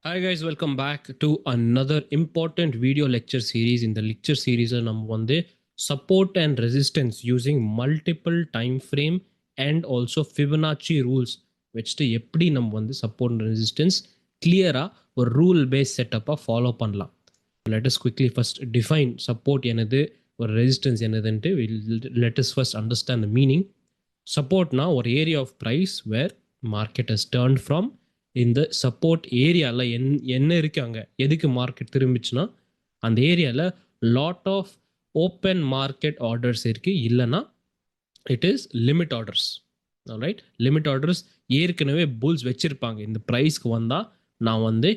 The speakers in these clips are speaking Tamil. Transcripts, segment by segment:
Hi guys, welcome back to another important video lecture series. In the lecture series, நம்ம வந்து support and resistance using multiple time frame and also Fibonacci rules வச்சுட்டு எப்படி நம்ம வந்து support and resistance clear-ஆ ஒரு rule based setup-ஆ follow பண்ணலாம். Let us quickly first define support என்னது ஒரு resistance என்னதுன்ட்டு let us first understand the meaning. Supportனா ஒரு area of price where market has turned from இந்த சப்போர்ட் ஏரியாவில் என்ன இருக்கு அங்கே எதுக்கு மார்க்கெட் திரும்பிச்சுன்னா அந்த ஏரியாவில் lot of open market orders இருக்கு இல்லைன்னா it is limit orders. Right, limit orders ஏற்கனவே புல்ஸ் வச்சிருப்பாங்க. இந்த ப்ரைஸ்க்கு வந்தால் நான் வந்து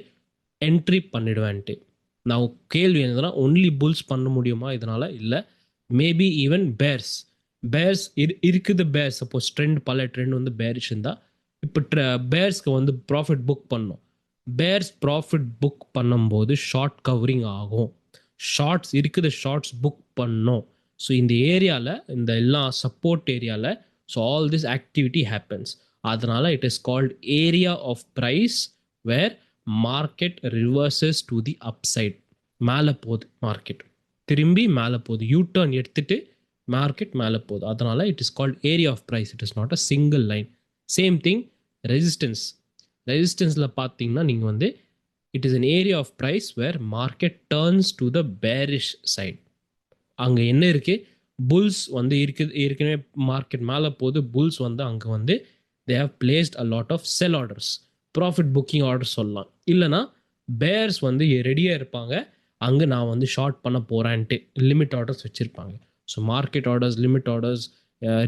என்ட்ரி பண்ணிடுவேன்ட்டு. நான் கேள்வி என்னதுன்னா ஒன்லி புல்ஸ் பண்ண முடியுமா இதனால? இல்லை, மேபி ஈவன் பேர்ஸ் இருக்குது. பேர் சப்போஸ் பல ட்ரெண்ட் வந்து பேரிஷ் இருந்தால் இப்போ பேர்ஸ்க்கு வந்து ப்ராஃபிட் புக் பண்ணோம். பேர்ஸ் ப்ராஃபிட் புக் பண்ணும்போது ஷார்ட் கவரிங் ஆகும். ஷார்ட்ஸ் இருக்குது, ஷார்ட்ஸ் புக் பண்ணோம். ஸோ இந்த ஏரியாவில், இந்த எல்லா சப்போர்ட் ஏரியாவில், so all this activity happens. அதனால it is called area of price where market reverses to the upside. மேலே போகுது மார்க்கெட், திரும்பி மேலே போகுது, யூ டர்ன் எடுத்துட்டு மார்க்கெட் மேலே போகுது. அதனால it is called area of price. It is not a single line. Same thing ரெசிஸ்டன்ஸில் பார்த்தீங்கன்னா நீங்கள் வந்து it is an area of price where market turns to the bearish side. அங்கே என்ன இருக்குது? புல்ஸ் வந்து ஏற்கனவே மார்க்கெட் மேலே போகுது. புல்ஸ் வந்து அங்கே வந்து they have placed a lot of sell orders, profit booking orders சொல்லலாம். இல்லைனா பேர்ஸ் வந்து ரெடியாக இருப்பாங்க, அங்கே நான் வந்து ஷார்ட் பண்ண போகிறேன்ட்டு லிமிட் ஆர்டர்ஸ் வச்சுருப்பாங்க. So market orders, limit orders,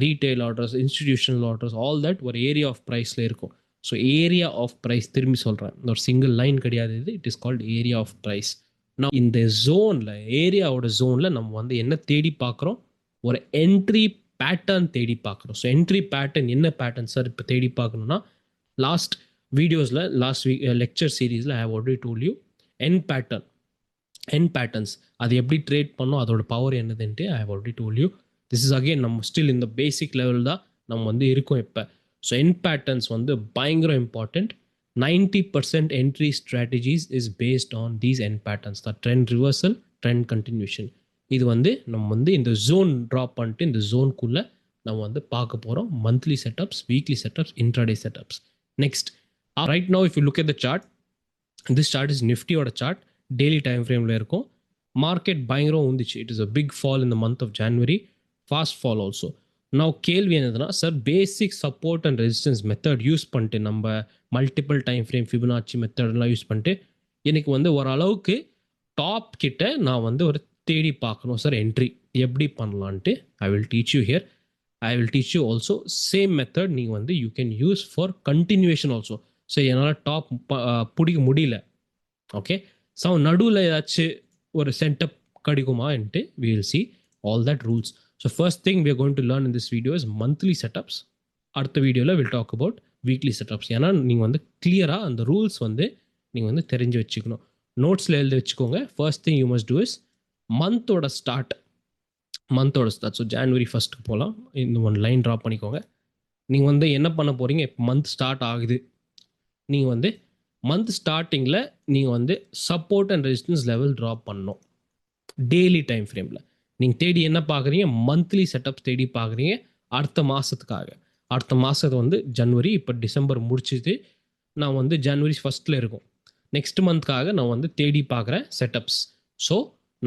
retail orders, institutional orders, all that ஒரு ஏரியா ஆஃப் ப்ரைஸில் இருக்கும். ஸோ ஏரியா ஆஃப் ப்ரைஸ், திரும்பி சொல்கிறேன், ஒரு சிங்கிள் லைன் கிடையாது இது. It is called area of price. நான் இந்த ஜோனில், ஏரியாவோட ஜோனில் நம்ம வந்து என்ன தேடி பார்க்குறோம்? ஒரு என்ட்ரி பேட்டர்ன் தேடி பார்க்குறோம். ஸோ என்ட்ரி பேட்டர்ன் என்ன பேட்டர்ன் சார் இப்போ தேடி பார்க்கணுன்னா, லாஸ்ட் வீடியோஸில், லாஸ்ட் லெக்சர் சீரீஸில் I have already told you N patterns அது எப்படி ட்ரேட் பண்ணோம், அதோட பவர் என்னதுன்ட்டு I have already told you. This is again நம்ம ஸ்டில் இந்த பேசிக் லெவல் தான் நம்ம வந்து இருக்கோம் இப்போ. ஸோ என் பேட்டர்ன்ஸ் வந்து பயங்கர important. 90% entry strategies is based on these N patterns தான். Trend reversal, trend continuation. இது வந்து நம்ம வந்து இந்த ஜோன் ட்ராப் பண்ணிட்டு இந்த ஜோனுக்குள்ளே நம்ம வந்து பார்க்க போகிறோம். Monthly setups, weekly setups, intraday setups. Next, right now if you look at the chart, this chart is நிஃப்டியோட சார்ட். டெய்லி டைம் ஃப்ரேமில் இருக்கும். மார்க்கெட் பயங்கரம் வந்துச்சு. It is a big fall in the month of January, fast fall also. நான் கேள்வி என்னதுன்னா, sir basic support and resistance method use பண்ணிட்டு, நம்ம மல்டிபிள் டைம் ஃப்ரேம் ஃபிபனாச்சி மெத்தட்லாம் யூஸ் பண்ணிட்டு எனக்கு வந்து ஓரளவுக்கு டாப் கிட்ட நான் வந்து ஒரு தேடி பார்க்கணும் சார் என்ட்ரி எப்படி பண்ணலான்ட்டு. I will teach you here. I will teach you also same method நீங்கள் வந்து you can use for continuation also. So என்னால் டாப் பிடிக்க முடியல, ஓகே, ஸோ நடுவில் ஏதாச்சும் ஒரு setup கிடைக்குமான்ட்டு we will see all that rules. So first thing we are going to learn in this video is monthly setups. அடுத்த வீடியோவில் we'll talk about weekly setups. ஏன்னா நீங்கள் வந்து கிளியராக அந்த ரூல்ஸ் வந்து நீங்கள் வந்து தெரிஞ்சு வச்சுக்கணும். நோட்ஸில் எழுதி வச்சுக்கோங்க. First thing you must do is மந்தோட ஸ்டார்ட். ஸோ ஜான்வரி ஃபர்ஸ்ட்டுக்கு போகலாம். இந்த ஒன் லைன் ட்ரா பண்ணிக்கோங்க. நீங்கள் வந்து என்ன பண்ண போகிறீங்க? இப்போ மந்த் ஸ்டார்ட் ஆகுது. நீங்கள் வந்து மந்த் ஸ்டார்டிங்கில் நீங்கள் வந்து support and resistance level drop பண்ணணும். டெய்லி டைம் ஃப்ரேமில் நீங்கள் தேடி என்ன பார்க்குறீங்க? மந்த்லி செட்டப்ஸ் தேடி பார்க்குறீங்க அடுத்த மாதத்துக்காக. அடுத்த மாதத்தை வந்து ஜனவரி, இப்போ டிசம்பர் முடிச்சுட்டு நான் வந்து ஜனவரி ஃபஸ்ட்டில் இருக்கும். நெக்ஸ்ட் மந்த்க்காக நான் வந்து தேடி பார்க்குறேன் செட்டப்ஸ். ஸோ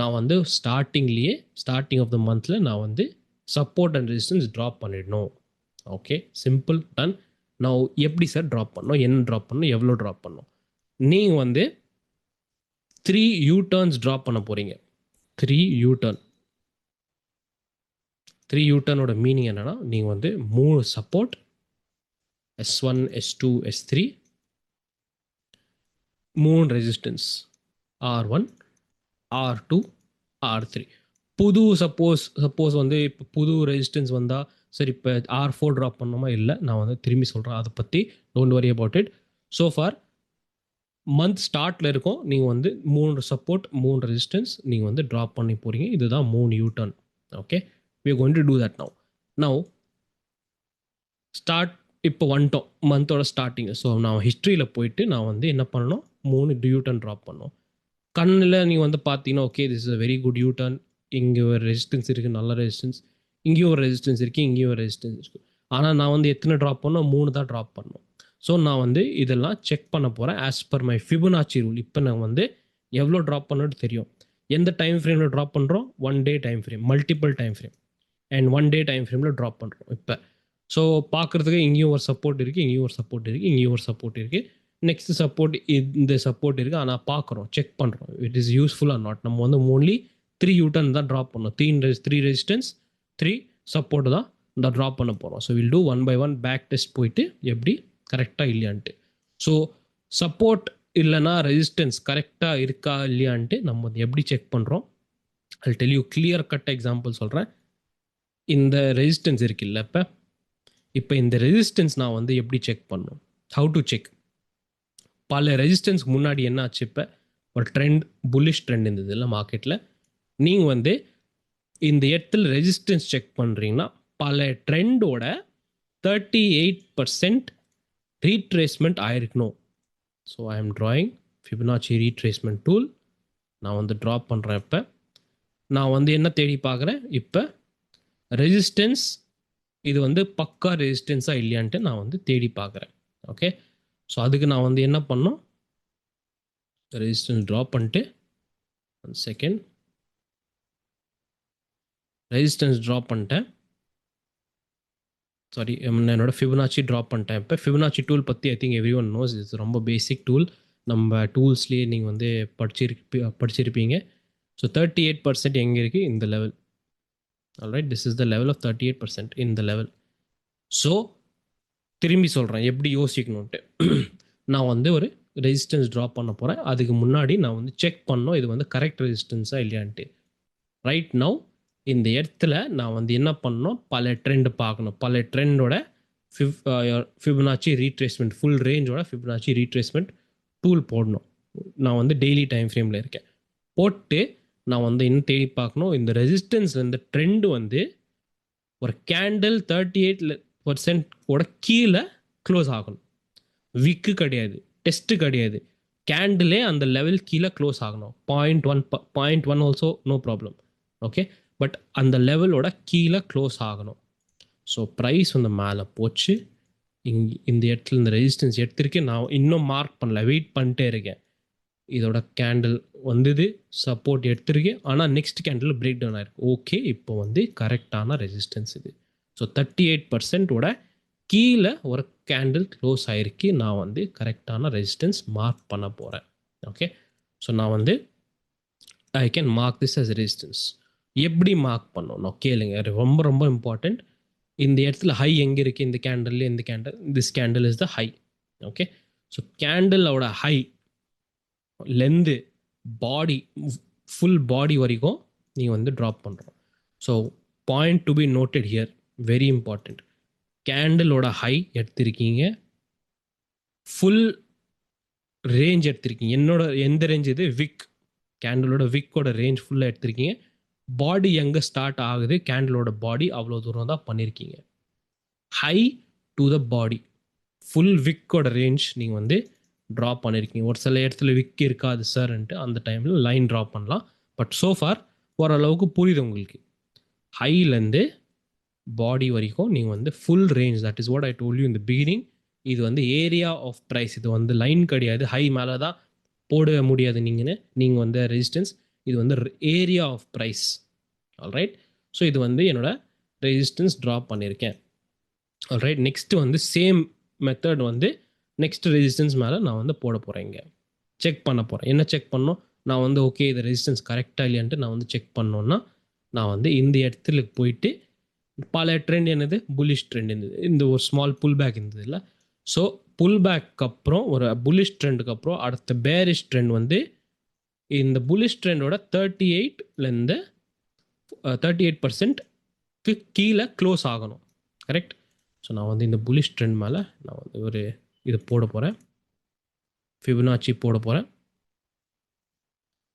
நான் வந்து ஸ்டார்டிங் ஆஃப் த மந்தில் நான் வந்து சப்போர்ட் அண்ட் ரெசிஸ்டன்ஸ் ட்ராப் பண்ணிடணும். Okay, simple, done. நான் எப்படி சார் ட்ராப் பண்ணணும், என்ன ட்ராப் பண்ணணும், எவ்வளோ ட்ராப் பண்ணணும்? நீங்கள் வந்து 3 யூ-டர்ன்ஸ் ட்ராப் பண்ண போகிறீங்க. 3 யூ-டர்னோட மீனிங் என்னென்னா, நீங்கள் வந்து 3 support, S1, S2, S3, 3 resistance, R1, R2, R3. புது சப்போஸ் வந்து இப்போ புது ரெசிஸ்டன்ஸ் வந்தால் சரி, இப்போ R4 ட்ராப் பண்ணோமா? இல்லை, நான் வந்து திரும்பி சொல்கிறேன் அதை பற்றி. Don't worry about it. So for month ஸ்டார்ட்டில் இருக்கும், நீங்கள் வந்து 3 சப்போர்ட், 3 ரெசிஸ்டன்ஸ் நீங்கள் வந்து ட்ராப் பண்ணி போகிறீங்க. இதுதான் 3 you-turn. Okay, we are going to do that now. Start இப்போ வந்துட்டோம் மந்தோட ஸ்டார்டிங். ஸோ நான் ஹிஸ்ட்ரியில் போயிட்டு நான் வந்து என்ன பண்ணணும், 3 யூ-டர்ன் ட்ராப் பண்ணணும். கண்ணில் நீங்கள் வந்து பார்த்தீங்கன்னா okay this is a very good you-turn, இங்கே ஒரு ரெசிஸ்டன்ஸ் இருக்குது, நல்ல ரெசிஸ்டன்ஸ், இங்கேயும் ஒரு ரெசிஸ்டன்ஸ் இருக்குது, இங்கேயும் ஒரு ரெசிஸ்டன்ஸ் இருக்குது. ஆனால் நான் வந்து எத்தனை ட்ராப் பண்ணோம், 3 தான் ட்ராப் பண்ணோம். ஸோ நான் வந்து இதெல்லாம் செக் பண்ண போகிறேன் as per my Fibonacci rule. இப்போ நான் வந்து எவ்வளோ ட்ராப் பண்ணணும்னு தெரியும். எந்த டைம் ஃப்ரேமில் ட்ராப் பண்ணுறோம், 1 day time frame, multiple time frame and 1 day time ஃப்ரேமில் ட்ராப் பண்ணுறோம். இப்போ ஸோ பார்க்குறதுக்கு இங்கேயும் ஒரு சப்போர்ட் இருக்குது, இங்கேயும் ஒரு சப்போர்ட் இருக்குது, இங்கேயும் ஒரு சப்போர்ட் இருக்குது, நெக்ஸ்ட் சப்போர்ட் இந்த சப்போர்ட் இருக்குது. ஆனால் பார்க்குறோம், செக் பண்ணுறோம் it is useful or not. நம்ம வந்து ஓன்லி 3 யூ-டர்ன் தான் ட்ராப் பண்ணோம். 3 ரெசிஸ்டன்ஸ் 3 சப்போர்ட் தான் இந்த ட்ராப் பண்ண போகிறோம். So will do 1 by 1 back test போயிட்டு எப்படி கரெக்டாக இல்லையான்ட்டு. ஸோ சப்போர்ட் இல்லைனா ரெசிஸ்டன்ஸ் கரெக்டாக இருக்கா இல்லையான்ட்டு நம்ம வந்து எப்படி செக் பண்ணுறோம். I tell you clear cut example சொல்கிறேன். இந்த ரெசிஸ்டன்ஸ் இருக்குல்ல, இப்போ இந்த ரெசிஸ்டன்ஸ் நான் வந்து எப்படி செக் பண்ணணும், ஹவு டு செக். பல ரெசிஸ்டன்ஸ்க்கு முன்னாடி என்ன ஆச்சு, இப்போ ஒரு ட்ரெண்ட், புல்லிஷ் ட்ரெண்ட் இருந்தது இல்லை மார்க்கெட்டில். நீங்கள் வந்து இந்த இடத்துல ரெசிஸ்டன்ஸ் செக் பண்ணுறீங்கன்னா பல ட்ரெண்டோட 38% ரீட்ரேஸ்மெண்ட் ஆயிருக்கணும். So I am drawing Fibonacci retracement tool. நான் வந்து ட்ரா பண்ணுறேன். இப்போ நான் வந்து என்ன தேடி பார்க்குறேன், இப்போ ரெசிஸ்டன்ஸ் இது வந்து பக்கா ரெசிஸ்டன்ஸாக இல்லையான்ட்டு நான் வந்து தேடி பார்க்குறேன். ஓகே, ஸோ அதுக்கு நான் வந்து என்ன பண்ணோம், ரெசிஸ்டன்ஸ் ட்ரா பண்ணிட்டு 1 செகண்ட், ரெசிஸ்டன்ஸ் ட்ரா பண்ணிட்டேன். சாரி, என்னோட ஃபிபனாச்சி ட்ரா பண்ணிட்டேன். இப்போ ஃபிபனாச்சி டூல் பற்றி I think every one knows. இது ரொம்ப பேசிக் டூல், நம்ம டூல்ஸ்லேயே நீங்கள் வந்து படிச்சிருப்பீங்க. ஸோ 38% எங்கே இருக்குது, இந்த level. Alright, this is the level of 38% இந்த லெவல். ஸோ திரும்பி சொல்கிறேன் எப்படி யோசிக்கணுன்ட்டு. நான் வந்து ஒரு ரெசிஸ்டன்ஸ் ட்ரா பண்ண போகிறேன். அதுக்கு முன்னாடி நான் வந்து செக் பண்ணோம் இது வந்து கரெக்ட் ரெசிஸ்டன்ஸாக இல்லையான்ட்டு. ரைட் நவ் இந்த இடத்துல நான் வந்து என்ன பண்ணணும், பல ட்ரெண்ட் பார்க்கணும். பல ட்ரெண்டோட ஃபிபனாச்சி ரீட்ரேஸ்மெண்ட், ஃபுல் ரேஞ்சோட ஃபிபனாச்சி ரீட்ரேஸ்மெண்ட் டூல் போடணும். நான் வந்து டெய்லி டைம் ஃப்ரேமில் இருக்கேன். போட்டு நான் வந்து இன்னும் தேடி பார்க்கணும், இந்த ரெசிஸ்டன்ஸ் இந்த ட்ரெண்டு வந்து ஒரு கேண்டில் 38% ஓட கீழே க்ளோஸ் ஆகணும். விக்கு கிடையாது, டெஸ்ட்டு கிடையாது, கேண்டிலே அந்த லெவல் கீழே க்ளோஸ் ஆகணும். 0.1 also no problem. Okay, but அந்த லெவலோட கீழே க்ளோஸ் ஆகணும். ஸோ ப்ரைஸ் வந்து மேலே போச்சு, இந்த இடத்துல இந்த ரெசிஸ்டன்ஸ் எடுத்திருக்கேன். நான் இன்னும் மார்க் பண்ணல, வெயிட் பண்ணிட்டே இருக்கேன். இதோட கேண்டில் வந்தது, சப்போர்ட் எடுத்திருக்கேன், ஆனால் நெக்ஸ்ட் கேண்டில் பிரேக் டவுன் ஆயிருக்கு. ஓகே, இப்போ வந்து கரெக்டான ரெசிஸ்டன்ஸ் இது. ஸோ 38% கீழே ஒரு கேண்டில் க்ளோஸ் ஆயிருக்கு. நான் வந்து கரெக்டான ரெசிஸ்டன்ஸ் மார்க் பண்ண போகிறேன். ஓகே, ஸோ நான் வந்து I can mark this as resistance. எப்படி மார்க் பண்ணணும் கேளுங்க, ரொம்ப ரொம்ப இம்பார்ட்டண்ட். இந்த இடத்துல ஹை எங்கே இருக்குது, இந்த கேண்டில், இந்த candle, this candle is the high. Okay, so கேண்டிலோட high length body, full body வரைக்கும் நீங்கள் வந்து ட்ராப் பண்ணுறோம். So point to be noted here, very important. கேண்டிலோட ஹை எடுத்திருக்கீங்க, ஃபுல் ரேஞ்ச் எடுத்திருக்கீங்க. என்னோட எந்த ரேஞ்ச் இது, விக், கேண்டிலோட விக்கோட ரேஞ்ச் ஃபுல்லாக எடுத்திருக்கீங்க. பாடி எங்கே ஸ்டார்ட் ஆகுது, கேண்டிலோட பாடி அவ்வளோ தூரம் தான் பண்ணியிருக்கீங்க. High to the body, full விக்கோட ரேஞ்ச் நீங்கள் வந்து ட்ரா பண்ணியிருக்கீங்க. ஒரு சில இடத்துல விக் இருக்காது சார்ன்ட்டு அந்த டைமில் லைன் ட்ரா பண்ணலாம். பட் சோஃபார் ஓரளவுக்கு புரியுது உங்களுக்கு. ஹைலேருந்து பாடி வரைக்கும் நீங்கள் வந்து full range, that is what I told you in the beginning. இது வந்து ஏரியா ஆஃப் ப்ரைஸ், இது வந்து லைன் கிடையாது. ஹை மேலே தான் போட முடியாது நீங்கள் வந்து ரெசிஸ்டன்ஸ், இது வந்து area of price. Alright, so இது வந்து என்னோட ரெசிஸ்டன்ஸ் ட்ரா பண்ணியிருக்கேன். ஆல்ரைட், நெக்ஸ்ட்டு வந்து சேம் மெத்தட் வந்து நெக்ஸ்ட் ரெசிஸ்டன்ஸ் மேலே நான் வந்து போட போகிறேன். இங்கே செக் பண்ண போகிறேன். என்ன செக் பண்ணணும், நான் வந்து ஓகே இது ரெசிஸ்டன்ஸ் கரெக்டாக இல்லையான்ட்டு நான் வந்து செக் பண்ணோன்னா, நான் வந்து இந்த இடத்துல போயிட்டு பல ட்ரெண்ட் என்னது, புல்லிஷ் ட்ரெண்ட் இருந்தது, இந்த ஒரு ஸ்மால் புல் பேக் இருந்தது இல்லை. ஸோ புல் பேக்கு அப்புறம் ஒரு புல்லிஷ் ட்ரெண்டுக்கு அப்புறம் அடுத்த பேரிஷ் ட்ரெண்ட் வந்து இந்த புல்லிஷ் ட்ரெண்டோட 38% 38%க்கு கீழே க்ளோஸ் ஆகணும். கரெக்ட். ஸோ நான் வந்து இந்த புல்லிஷ் ட்ரெண்ட் மேலே நான் வந்து ஒரு இது போட போகிறேன், ஃபிபனாச்சி போட போகிறேன்.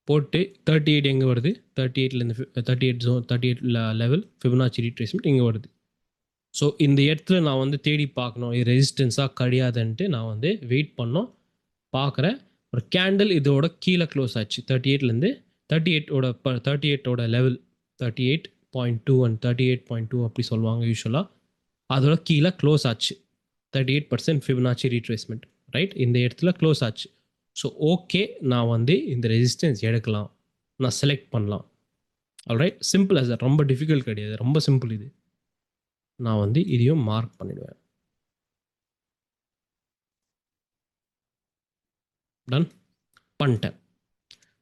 போட்டு 38 எங்கே வருது, 38லேருந்து 38 ஜோன், 38 லெவல் ஃபிபனாச்சி ரீட்ரேஸ்மெண்ட் இங்கே வருது. ஸோ இந்த இடத்துல நான் வந்து தேடி பார்க்கணும் இது ரெசிஸ்டன்ஸாக கிடையாதுன்ட்டு நான் வந்து வெயிட் பண்ணோம் பார்க்குறேன். ஒரு கேண்டில் இதோட கீழே க்ளோஸ் ஆச்சு 38லேருந்து 38ஓட லெவல் 38.2 அண்ட் 38.2 அப்படி சொல்லுவாங்க யூஸ்வலாக. அதோட கீழே க்ளோஸ் ஆச்சு 38% ஃபிபனாச்சி ரீட்ரேஸ்மெண்ட், ரைட்? இந்த இடத்துல க்ளோஸ் ஆச்சு. ஸோ ஓகே, நான் வந்து இந்த ரெசிஸ்டன்ஸ் எடுக்கலாம், நான் செலக்ட் பண்ணலாம். Alright, simple as that. ரொம்ப டிஃபிகல்ட் கிடையாது, ரொம்ப சிம்பிள் இது. நான் வந்து இதையும் மார்க் பண்ணிடுவேன். டன் பண்ணிட்டேன்.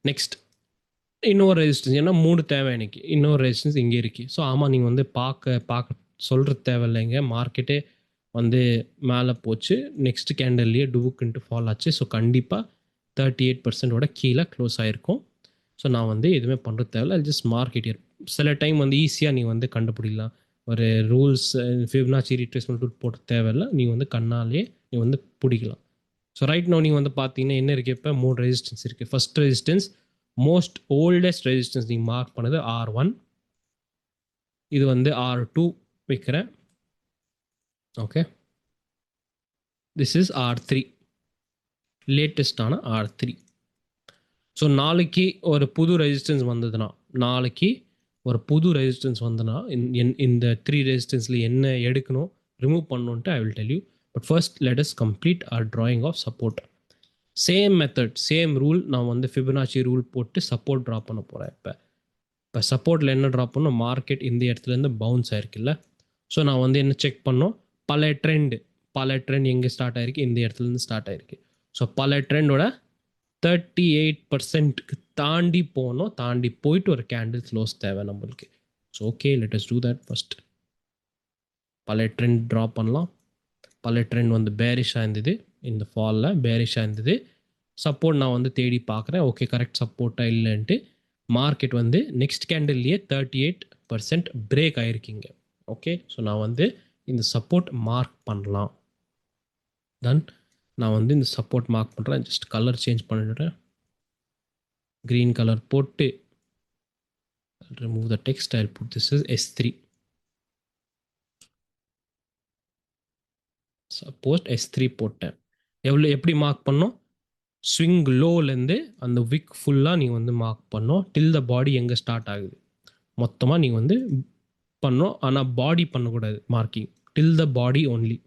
நெக்ஸ்ட் இன்னொரு ரெசிஸ்டன்ஸ், ஏன்னா 3 தேவை எனக்கு. இன்னொரு ரெசிஸ்டன்ஸ் இங்கே இருக்குது. ஸோ ஆமாம், நீங்கள் வந்து பார்க்க சொல்கிறது தேவையில்லைங்க. மார்க்கெட்டே வந்து மேலே போச்சு, நெக்ஸ்ட் கேண்டல்லையே டுவுக்குன்ட்டு ஃபால் ஆச்சு. ஸோ கண்டிப்பாக 38%ஓட கீழே க்ளோஸ் ஆகிருக்கும். ஸோ நான் வந்து எதுவுமே பண்ணுறது தேவையில்ல, ஜஸ்ட் மார்க்கெட் இயர். சில டைம் வந்து ஈஸியாக நீங்கள் வந்து கண்டுபிடிக்கலாம். ஒரு ரூல்ஸ் ஃபிபனாச்சி ரீட்ரேஸ்மெண்ட் ரூல் போட்டு தேவையில்லை, நீங்கள் வந்து கண்ணாலே நீங்கள் வந்து பிடிக்கலாம். ஸோ ரைட் நோ நீங்கள் வந்து பார்த்தீங்கன்னா என்ன இருக்குது, இப்போ 3 ரெசிஸ்டன்ஸ் இருக்குது. First resistance most oldest resistance நீங்கள் மார்க் பண்ணது R1, இது வந்து R2 வைக்கிறேன். Okay, this is R3, லேட்டஸ்டான R3. So நாளைக்கு ஒரு புது ரெசிஸ்டன்ஸ் வந்ததுன்னா, இந்த 3 ரெசிஸ்டன்ஸில் என்ன எடுக்கணும், ரிமூவ் பண்ணணுன்ட்டு I will tell you. But first let us complete our drawing of support. Same method, same rule. நான் வந்து ஃபிபனாச்சி ரூல் போட்டு சப்போர்ட் ட்ரா பண்ண போகிறேன். இப்போ சப்போர்ட்டில் என்ன ட்ரா பண்ணோம், மார்க்கெட் இந்த இடத்துலேருந்து பவுன்ஸ் ஆயிருக்குல்ல. ஸோ நான் வந்து என்ன செக் பண்ணோம், பல ட்ரெண்ட் எங்கே ஸ்டார்ட் ஆயிருக்கு, இந்த இடத்துலேருந்து ஸ்டார்ட் ஆயிருக்கு. ஸோ பல ட்ரெண்டோட 38%க்கு தாண்டி போனோம், தாண்டி போயிட்டு ஒரு கேண்டில் க்ளோஸ் தேவை நம்மளுக்கு. So okay, let us do that. First பல ட்ரெண்ட் ட்ரா பண்ணலாம். பல ட்ரெண்ட் வந்து பேரிஷாக இருந்தது, இந்த ஃபாலில் பேரிஷாக இருந்தது. சப்போர்ட் நான் வந்து தேடி பார்க்குறேன், ஓகே கரெக்ட் சப்போர்ட்டாக இல்லைன்ட்டு. மார்க்கெட் வந்து நெக்ஸ்ட் கேண்டில்லையே 38% பிரேக் ஆகிருக்கீங்க. ஓகே, ஸோ நான் வந்து இந்த சப்போர்ட் மார்க் பண்ணலாம். தென் நான் வந்து இந்த சப்போர்ட் மார்க் பண்ணுறேன். ஜஸ்ட் கலர் சேஞ்ச் பண்ணிடுறேன், க்ரீன் கலர் போட்டு remove the text. I put this is S3. Suppose S3 போட்டேன். எப்படி மார்க் பண்ணோம், ஸ்விங் லோலேருந்து அந்த விக் ஃபுல்லாக நீங்கள் வந்து மார்க் பண்ணோம், டில் த பாடி எங்கே ஸ்டார்ட் ஆகுது மொத்தமாக நீங்கள் வந்து பண்ணோம். ஆனால் பாடி பண்ணக்கூடாது மார்க்கிங், டில் த பாடி ஒன்லி.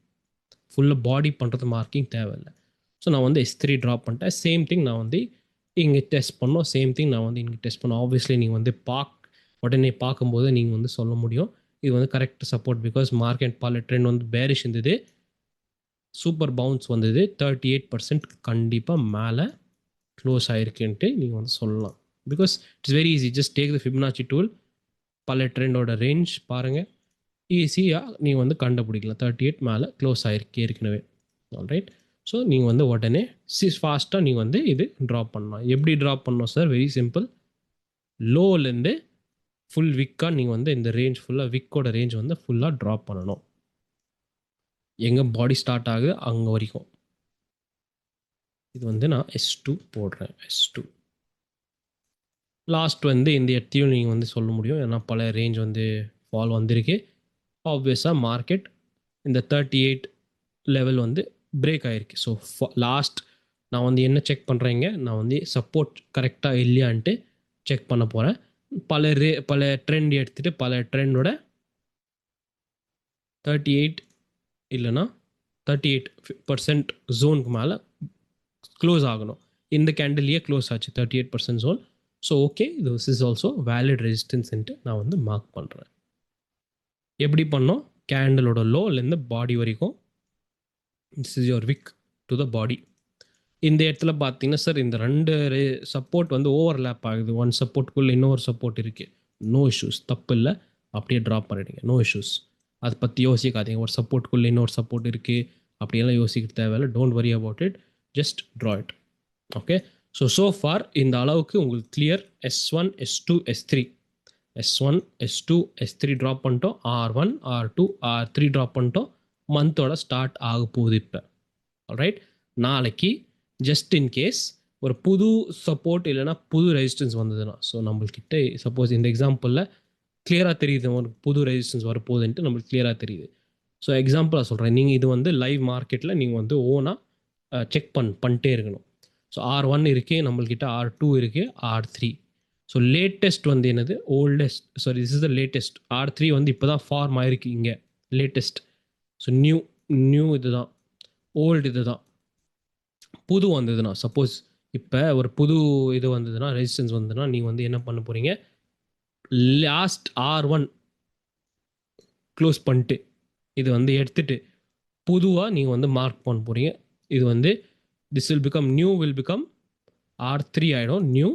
ஃபுல்லாக பாடி பண்ணுறது மார்க்கிங் தேவையில்லை. ஸோ நான் வந்து S3 ட்ராப் பண்ணிட்டேன். சேம் திங் நான் வந்து இங்கே டெஸ்ட் பண்ணோம், சேம் திங் நான் வந்து இங்கே டெஸ்ட் பண்ணோம். ஆப்வியஸ்லி நீங்கள் வந்து உடனே பார்க்கும்போது நீங்கள் வந்து சொல்ல முடியும் இது வந்து கரெக்ட் சப்போர்ட், பிகாஸ் மார்க்கெட் பல ட்ரெண்ட் வந்து பேரிஷ் இருந்தது, சூப்பர் பவுன்ஸ் வந்தது, 38% கண்டிப்பாக மேலே க்ளோஸ் ஆகிருக்குன்ட்டு நீங்கள் வந்து சொல்லலாம். Because it's very easy, just take the Fibonacci tool, பல ட்ரெண்டோட ரேஞ்ச் பாருங்கள், ஈஸியாக நீங்கள் வந்து கண்டுபிடிக்கலாம். 38 மேலே க்ளோஸ் ஆகிருக்கு ஏற்கனவே. ஆல்ரைட், ஸோ நீங்கள் வந்து உடனே ஃபாஸ்ட்டாக நீங்கள் வந்து இது ட்ராப் பண்ணலாம். எப்படி ட்ராப் பண்ணணும் சார், வெரி சிம்பிள். லோலேருந்து ஃபுல் விக்காக நீங்கள் வந்து இந்த ரேஞ்ச் ஃபுல்லாக, விக்கோட ரேஞ்ச் வந்து ஃபுல்லாக ட்ராப் பண்ணணும், எங்கே பாடி ஸ்டார்ட் ஆகுது அங்கே வரைக்கும். இது வந்து நான் S2 போடுறேன். S2 லாஸ்ட் வந்து இந்த இடத்தையும் நீங்கள் வந்து சொல்ல முடியும், ஏன்னா பல ரேஞ்ச் வந்து ஃபால் வந்திருக்கு. ஆப்வியஸாக மார்க்கெட் இந்த 38 லெவல் வந்து பிரேக் ஆகிருக்கு. ஸோ லாஸ்ட் நான் வந்து என்ன செக் பண்ணுறேங்க, நான் வந்து சப்போர்ட் கரெக்டாக இல்லையான்ட்டு செக் பண்ண போகிறேன். பல ட்ரெண்ட் எடுத்துகிட்டு பல ட்ரெண்டோட 38 இல்லைனா 38% ஜோனுக்கு மேலே க்ளோஸ் ஆகணும். இந்த கேண்டில்லையே க்ளோஸ் ஆச்சு 38% zone. So okay, this is also valid ரெசிஸ்டன்ஸ்ன்ட்டு நான் வந்து மார்க் பண்ணுறேன். எப்படி பண்ணோம், கேண்டிலோட லோலேருந்து பாடி வரைக்கும், this is your wick to the body. இந்த இடத்துல பார்த்தீங்கன்னா சார் இந்த 2 சப்போர்ட் வந்து ஓவர்லேப் ஆகுது, ஒன் சப்போர்ட்டுக்குள்ளே இன்னொரு சப்போர்ட் இருக்குது, நோ இஷ்யூஸ், தப்பு இல்லை, அப்படியே ட்ராப் பண்ணிடுங்க, நோ இஷ்யூஸ். அதை பற்றி யோசிக்காதீங்க, ஒரு சப்போர்ட்டுக்குள்ளே இன்னொரு சப்போர்ட் இருக்குது அப்படியெல்லாம் யோசிக்க தேவையில்லை. Don't worry about it, just draw it. Okay, so for இந்த அளவுக்கு உங்களுக்கு clear. S1 S2 S3 S1 S2 S3 drop பண்ணிட்டோம், R1 R2 R3 ட்ராப் பண்ணிட்டோம். மந்தோட ஸ்டார்ட் ஆக போகுது இப்போ. ஆல்ரைட், நாளைக்கு ஜஸ்ட் இன் கேஸ் ஒரு புது சப்போர்ட் இல்லைனா புது ரெசிஸ்டன்ஸ் வந்ததுன்னா, ஸோ நம்மள்கிட்ட சப்போஸ் இந்த எக்ஸாம்பிளில் கிளியராக தெரியுது ஒரு புது ரெசிஸ்டன்ஸ் வரப்போகுதுன்ட்டு நம்மளுக்கு கிளியராக தெரியுது. ஸோ எக்ஸாம்பிளாக சொல்கிறேன், நீங்கள் இது வந்து லைவ் மார்க்கெட்டில் நீங்கள் வந்து ஓனாக செக் பண்ணிட்டே இருக்கணும். ஸோ R1 இருக்குது, நம்மள்கிட்ட R2 இருக்குது, R3. ஸோ லேட்டஸ்ட் வந்து என்னது, oldest, sorry this is the latest. R3 வந்து இப்போ தான் ஃபார்ம் ஆயிருக்கு இங்கே, லேட்டஸ்ட். ஸோ நியூ இதுதான், ஓல்டு இதுதான். புது வந்ததுன்னா, சப்போஸ் இப்போ ஒரு புது இது வந்ததுன்னா, ரெசிஸ்டன்ஸ் வந்ததுன்னா, நீங்கள் வந்து என்ன பண்ண போகிறீங்க, லாஸ்ட் R1 க்ளோஸ் பண்ணிட்டு இது வந்து எடுத்துட்டு புதுவாக நீங்கள் வந்து மார்க் பண்ண போகிறீங்க. இது வந்து this will become new, will become R3 ஆகிடும் new,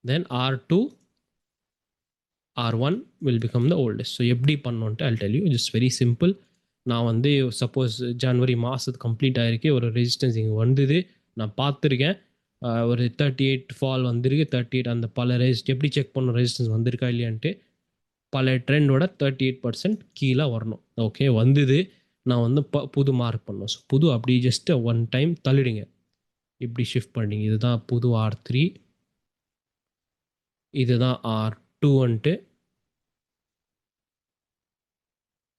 then R2, R1 will become the oldest. So எப்படி பண்ணோன்ட்டு I'll tell you, just very simple. நான் வந்து சப்போஸ் ஜனவரி மாதத்து கம்ப்ளீட் ஆகிருக்கு, ஒரு ரெசிஸ்டன்ஸ் இங்கே வந்தது, நான் பார்த்துருக்கேன். ஒரு 38 ஃபால் வந்திருக்கு, 38 அந்த பல எப்படி செக் பண்ணணும் ரெசிஸ்டன்ஸ் வந்திருக்கா இல்லையான்ட்டு, பல ட்ரெண்டோட 38% கீழே வரணும். ஓகே, வந்தது, நான் வந்து புது மார்க் பண்ணணும். ஸோ புது அப்படி ஜஸ்ட் ஒன் டைம் தள்ளிடுங்க, இப்படி ஷிஃப்ட் பண்ணிங்க. இதுதான் புது R3, இதுதான் R2 வந்துட்டு,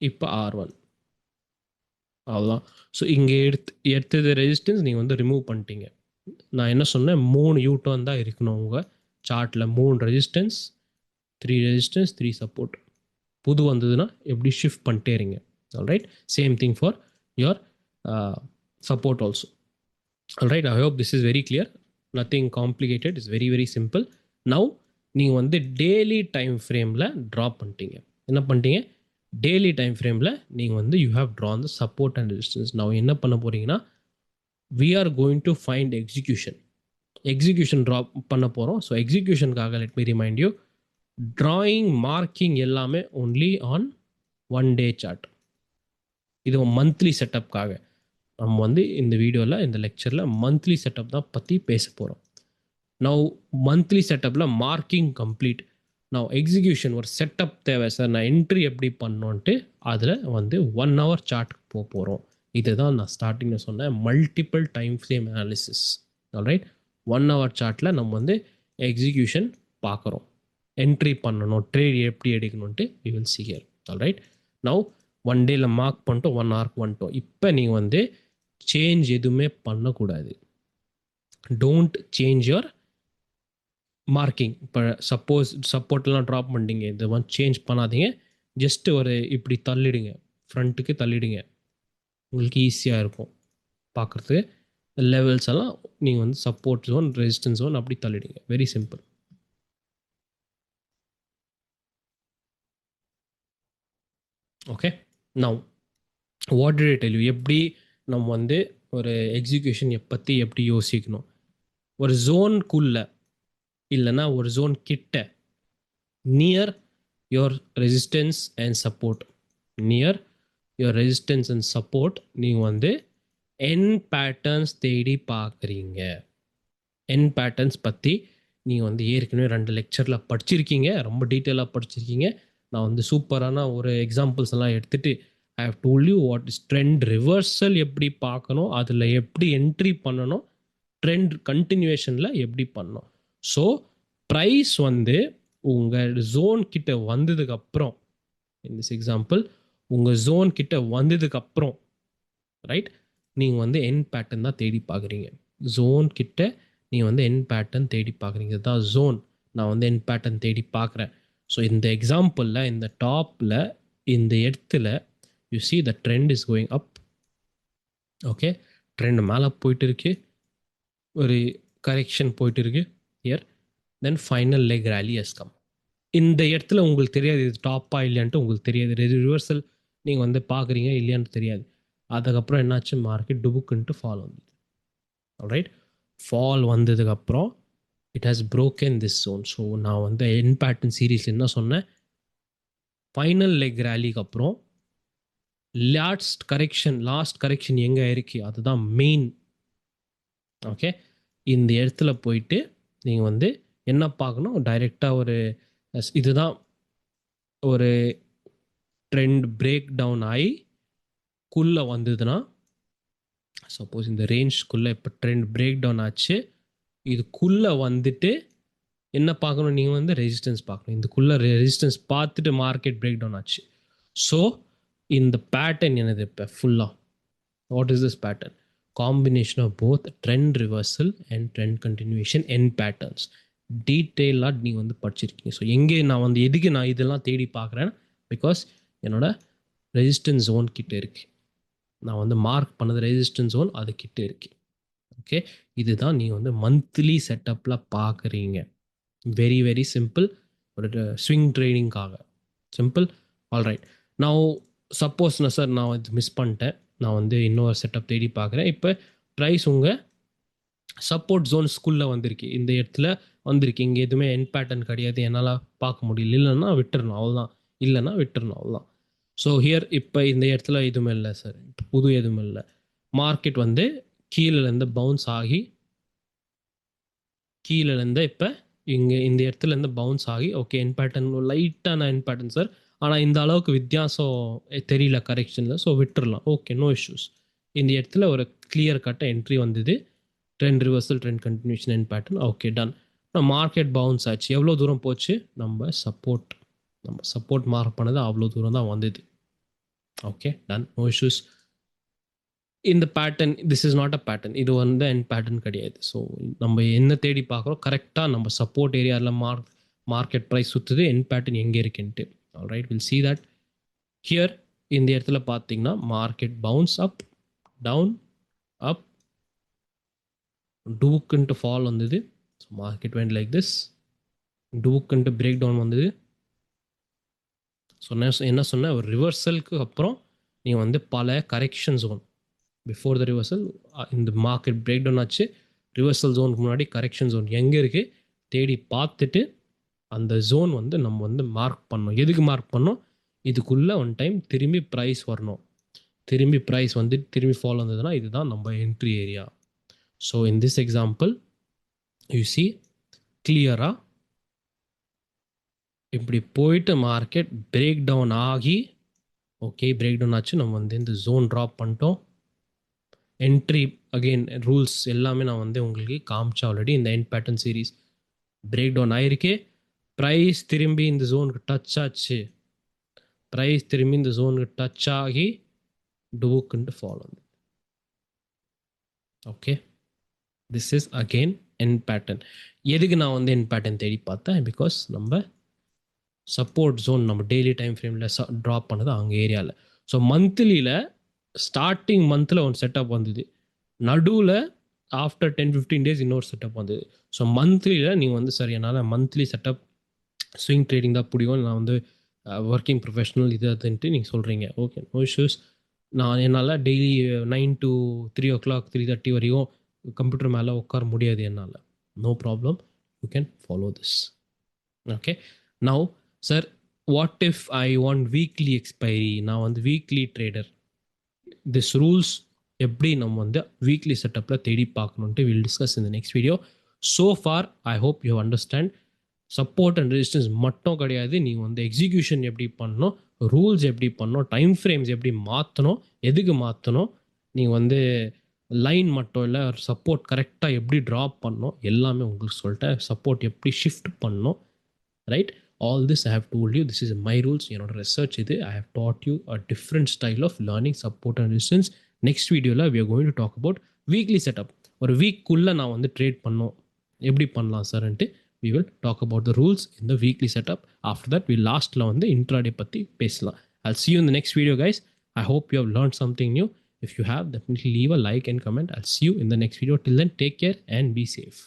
இப்போ R1, அவ்வளோதான். ஸோ இங்கே எடுத்தது ரெசிஸ்டன்ஸ் நீங்கள் வந்து ரிமூவ் பண்ணிட்டீங்க. நான் என்ன சொன்னேன், 3 யூட்டர்ன் தான் இருக்கணும் உங்கள் சார்ட்டில், 3 ரெசிஸ்டன்ஸ், 3 ரெசிஸ்டன்ஸ், 3 சப்போர்ட். புது வந்ததுன்னா எப்படி ஷிஃப்ட் பண்ணிட்டே இருங்க. Alright, same thing for your support also. Alright, I hope this is very clear, nothing complicated, it's very very simple. Now நீங்கள் வந்து டெய்லி டைம் ஃப்ரேமில் ட்ரா பண்ணிட்டீங்க. என்ன பண்ணிட்டீங்க, டெய்லி டைம் ஃப்ரேமில் நீங்கள் வந்து you have Tran the support and resistance. நான் என்ன பண்ண போகிறீங்கன்னா, we are going to find execution draw பண்ண போகிறோம். ஸோ எக்ஸிக்யூஷனுக்காக let me remind you, drawing marking எல்லாமே ஒன்லி ஆன் 1 day சார்ட். இது மந்த்லி செட்டப்காக நம்ம வந்து இந்த வீடியோவில், இந்த லெக்சரில் மந்த்லி செட்டப் தான் பற்றி பேச போகிறோம். நவ் மந்த்லி செட்டப்பில் மார்க்கிங் கம்ப்ளீட். நான் எக்ஸிக்யூஷன் ஒரு செட்டப் தேவை சார், நான் என்ட்ரி எப்படி பண்ணோன்ட்டு அதில் வந்து 1 hour சார்ட்டுக்கு போக போகிறோம். இதுதான் நான் ஸ்டார்டிங்கில் சொன்னேன், multiple time frame analysis. Alright, 1 hour சார்ட்டில் நம்ம வந்து எக்ஸிக்யூஷன் பார்க்குறோம், என்ட்ரி பண்ணணும், ட்ரேட் எப்படி எடுக்கணுன்ட்டு we will see here. Alright, now 1 day mark பண்ணிட்டோம், 1 hour வந்துட்டோம். இப்போ நீங்கள் வந்து சேஞ்ச் எதுவுமே பண்ணக்கூடாது. Don't change your marking. இப்போ சப்போஸ் சப்போர்ட்லாம் ட்ராப் பண்ணிட்டீங்க, இது வந்து சேஞ்ச் பண்ணாதீங்க, ஜஸ்ட் ஒரு இப்படி தள்ளிடுங்க, ஃப்ரண்ட்டுக்கு தள்ளிடுங்க, உங்களுக்கு ஈஸியாக இருக்கும் பார்க்குறதுக்கு. லெவல்ஸ் எல்லாம் நீங்கள் வந்து சப்போர்ட் ஜோன், ரெசிஸ்டன்ஸ் ஜோன் அப்படி தள்ளிடுங்க. Very simple. Okay, now what did I tell you, எப்படி நம்ம வந்து ஒரு எக்ஸிக்யூஷன் பற்றி எப்படி யோசிக்கணும். ஒரு ஜோனுக்குள்ளே இல்லைன்னா ஒரு ஜோன் கிட்ட, near your resistance and support, near your resistance and support நீங்கள் வந்து என் பேட்டர்ன்ஸ் தேடி பார்க்குறீங்க. என் பேட்டர்ன்ஸ் பற்றி நீங்கள் வந்து ஏற்கனவே 2 லெக்சரில் படிச்சிருக்கீங்க, ரொம்ப டீட்டெயிலாக படிச்சிருக்கீங்க. நான் வந்து சூப்பரான ஒரு எக்ஸாம்பிள்ஸ் எல்லாம் எடுத்துகிட்டு I have told you what is trend reversal எப்படி பார்க்கணும், அதில் எப்படி என்ட்ரி பண்ணணும், ட்ரெண்ட் கண்டினியூவேஷனில் எப்படி பண்ணணும். ஸோ ப்ரைஸ் வந்து உங்கள் ஜோன் கிட்ட வந்ததுக்கப்புறம், இன் திஸ் எக்ஸாம்பிள் உங்கள் ஜோன் கிட்ட வந்ததுக்கப்புறம், ரைட், நீங்கள் வந்து என் பேட்டர்ன் தான் தேடி பார்க்குறீங்க. ஜோன் கிட்ட நீங்கள் வந்து என் பேட்டர்ன் தேடி பார்க்குறீங்க, இதுதான் ஜோன். நான் வந்து என் பேட்டர்ன் தேடி பார்க்குறேன். ஸோ இந்த எக்ஸாம்பிளில் இந்த டாப்பில் இந்த இடத்துல you see the trend is going up. Okay, trend மேலே போயிட்டு இருக்கு, ஒரு கரெக்ஷன் போயிட்டு இருக்கு here, then final leg rally has come. இந்த இடத்துல உங்களுக்கு தெரியாது இது டாப்பாக இல்லையான்ட்டு, உங்களுக்கு தெரியாது ரிவர்சல் நீங்கள் வந்து பார்க்குறீங்க இல்லையான்னு தெரியாது. அதுக்கப்புறம் என்னாச்சு, மார்க்கெட் டுபுக்குன்ட்டு ஃபால் வந்தது. ஆல்ரைட், ஃபால் வந்ததுக்கப்புறம் it has broken this zone. So நான் வந்து என் பேட்டர்ன் சீரீஸ் என்ன சொன்னேன், ஃபைனல் லெக் ரேலிக்கு அப்புறம் லாஸ்ட் கரெக்ஷன் எங்கே இருக்குது, அதுதான் மெயின். ஓகே, இந்த இடத்துல போயிட்டு நீங்கள் வந்து என்ன பார்க்கணும், டைரெக்டாக ஒரு இதுதான் ஒரு ட்ரெண்ட் பிரேக் டவுன் ஆகி குள்ளே வந்ததுன்னா, சப்போஸ் இந்த ரேஞ்ச்குள்ளே இப்போ ட்ரெண்ட் பிரேக் டவுன் ஆச்சு, இதுக்குள்ளே வந்துட்டு என்ன பார்க்கணும், நீங்கள் வந்து ரெசிஸ்டன்ஸ் பார்க்கணும். இதுக்குள்ளே ரெசிஸ்டன்ஸ் பார்த்துட்டு மார்க்கெட் பிரேக் டவுன் ஆச்சு. ஸோ இந்த பேட்டர்ன் என்னது இப்போ ஃபுல்லாக what is this pattern combination of both trend reversal and trend continuation என் பேட்டர்ன்ஸ் டீட்டெயிலாக நீங்கள் வந்து படிச்சிருக்கீங்க. ஸோ எங்கே நான் வந்து எதுக்கு நான் இதெல்லாம் தேடி பார்க்குறேன் பிகாஸ் என்னோட ரெசிஸ்டன்ஸ் ஜோன் கிட்டே இருக்குது. நான் வந்து மார்க் பண்ணது ரெசிஸ்டன்ஸ் ஜோன் அது கிட்டே இருக்குது. ஓகே, இதுதான் நீங்கள் வந்து மந்த்லி செட்டப்பில் பார்க்குறீங்க. Very very simple. ஒரு ஸ்விங் ட்ரேடிங்காக சிம்பிள். ஆல்ரைட், நான் சப்போஸ் சார் நான் இது மிஸ் பண்ணிட்டேன், நான் வந்து இன்னொரு செட்டப் தேடி பார்க்குறேன். இப்போ ப்ரைஸ் உங்கள் சப்போர்ட் ஜோன்ஸ்குள்ளே வந்திருக்கு, இந்த இடத்துல வந்திருக்கு. இங்கே எதுவுமே என் பேட்டர்ன் கிடையாது, என்னால் பார்க்க முடியல. இல்லைன்னா விட்டுறணும், அவ்வளோதான். இல்லைன்னா விட்டுறணும், அவ்வளோதான். ஸோ ஹியர் இப்போ இந்த இடத்துல எதுவுமே இல்லை சார், புது எதுவுமே இல்லை. மார்க்கெட் வந்து கீழேருந்து பவுன்ஸ் ஆகி கீழேருந்து இப்போ இங்கே இந்த இடத்துலேருந்து பவுன்ஸ் ஆகி ஓகே என் பேட்டர்ன் லைட்டான என் பேட்டர்ன் சார், ஆனால் இந்த அளவுக்கு வித்தியாசம் தெரியல கரெக்ஷனில். ஸோ விட்டுறலாம், ஓகே, நோ இஷ்யூஸ். இந்த இடத்துல ஒரு கிளியர் கட்ட என்ட்ரி வந்தது, trend reversal trend continuation N pattern, okay done. Market bounce ஆச்சு. எவ்வளோ தூரம் போச்சு? நம்ம சப்போர்ட் மார்க் பண்ணது அவ்வளோ தூரம் தான் வந்தது. Okay done, no issues. இந்த pattern this is not a pattern, இது வந்து என் பேட்டர்ன் கிடையாது. ஸோ நம்ம என்ன தேடி பார்க்குறோம், கரெக்டாக நம்ம சப்போர்ட் ஏரியாவில் மார்க்கெட் ப்ரைஸ் சுற்றுது, என் பேட்டர்ன் எங்கே இருக்குன்ட்டு. Alright, will see that here. இந்த இடத்துல பார்த்தீங்கன்னா market bounce up down up டூக்குன்ட்டு ஃபால் வந்தது. So market went like this, டூக்குன்ட்டு பிரேக் டவுன் வந்தது. என்ன சொன்னேன், ஒரு ரிவர்சலுக்கு அப்புறம் நீங்கள் வந்து பல correction zone before the reversal, இந்த மார்க்கெட் பிரேக் டவுன் ஆச்சு, ரிவர்சல் ஜோனுக்கு முன்னாடி கரெக்ஷன் ஜோன் எங்கே இருக்குது தேடி பார்த்துட்டு அந்த ஜோன் வந்து நம்ம வந்து மார்க் பண்ணோம். எதுக்கு மார்க் பண்ணோம்? இதுக்குள்ளே ஒன் டைம் திரும்பி ப்ரைஸ் வரணும், திரும்பி ப்ரைஸ் வந்து திரும்பி ஃபால் வந்ததுன்னா இதுதான் நம்ம entry area. So in this example you see கிளியராக இப்படி போயிட்டு மார்க்கெட் பிரேக் டவுன் ஆகி ஓகே பிரேக் டவுன் ஆச்சு, நம்ம வந்து இந்த ஜோன் ட்ராப் பண்ணிட்டோம். என்ட்ரி அகெயின் ரூல்ஸ் எல்லாமே நான் வந்து உங்களுக்கு காமிச்சா ஆல்ரெடி. இந்த end pattern series break down ஆயிருக்கு, ப்ரைஸ் திரும்பி இந்த ஜோனுக்கு டச் ஆச்சு, ப்ரைஸ் திரும்பி இந்த ஜோனுக்கு டச் ஆகி டூக்குன்ட்டு ஃபால் வந்து okay. This is again end pattern. எதுக்கு நான் வந்து எண்ட் பேட்டர்ன் தேடி பார்த்தேன்? பிகாஸ் நம்ம சப்போர்ட் ஜோன் நம்ம டெய்லி டைம் ஃப்ரேமில் ட்ராப் பண்ணது அங்கே ஏரியாவில். ஸோ மந்த்லியில் ஸ்டார்டிங் மந்தில் ஒன்று செட்டப் வந்தது, நடுவில் ஆஃப்டர் 10-15 டேஸ் இன்னொரு செட்டப் வந்தது. ஸோ மந்த்லியில் நீங்கள் வந்து சரி என்னால் மந்த்லி செட்டப் ஸ்விங் ட்ரேடிங் தான் பிடிக்கும், நான் வந்து ஒர்க்கிங் ப்ரொஃபஷனல் இது அதுன்ட்டு நீங்கள் சொல்கிறீங்க, ஓகே நோ இஷ்யூஸ். நான் என்னால் டெய்லி 9 to 3 o'clock 3:30 வரையும் கம்ப்யூட்டர் மேலே உட்கார முடியாது என்னால். No problem, you can follow this. Okay, now sir what if I want weekly expiry? நான் வந்து வீக்லி ட்ரேடர், திஸ் ரூல்ஸ் எப்படி நம்ம வந்து வீக்லி செட்டப்பில் தேடி பார்க்கணுன்ட்டு வில் டிஸ்கஸ் இந்த next video. So for I hope you understand. Support and resistance மட்டும் கிடையாது, நீங்கள் வந்து எக்ஸிக்யூஷன் எப்படி பண்ணணும், ரூல்ஸ் எப்படி பண்ணணும், டைம் ஃப்ரேம்ஸ் எப்படி மாற்றணும், எதுக்கு மாற்றணும், நீங்கள் வந்து லைன் மட்டும் இல்லை சப்போர்ட் கரெக்டாக எப்படி ட்ராப் பண்ணணும் எல்லாமே உங்களுக்கு சொல்லிட்டேன். சப்போர்ட் எப்படி ஷிஃப்ட் பண்ணணும், right? All this I have told you. This is my rules. என்னோட ரிசர்ச் இது. I have taught you a different style of learning support and resistance. Next videoல we are going to talk about weekly setup. ஒரு வீக்குள்ளே நான் வந்து ட்ரேட் பண்ணோம் எப்படி பண்ணலாம் சார்ன்ட்டு we will talk about the rules in the weekly setup. After that we lastல வந்து intraday பற்றி பேசலாம். I'll see you in the next video guys. I hope you have learned something new. If you have, definitely leave a like and comment. I'll see you in the next video. Till then, take care and be safe.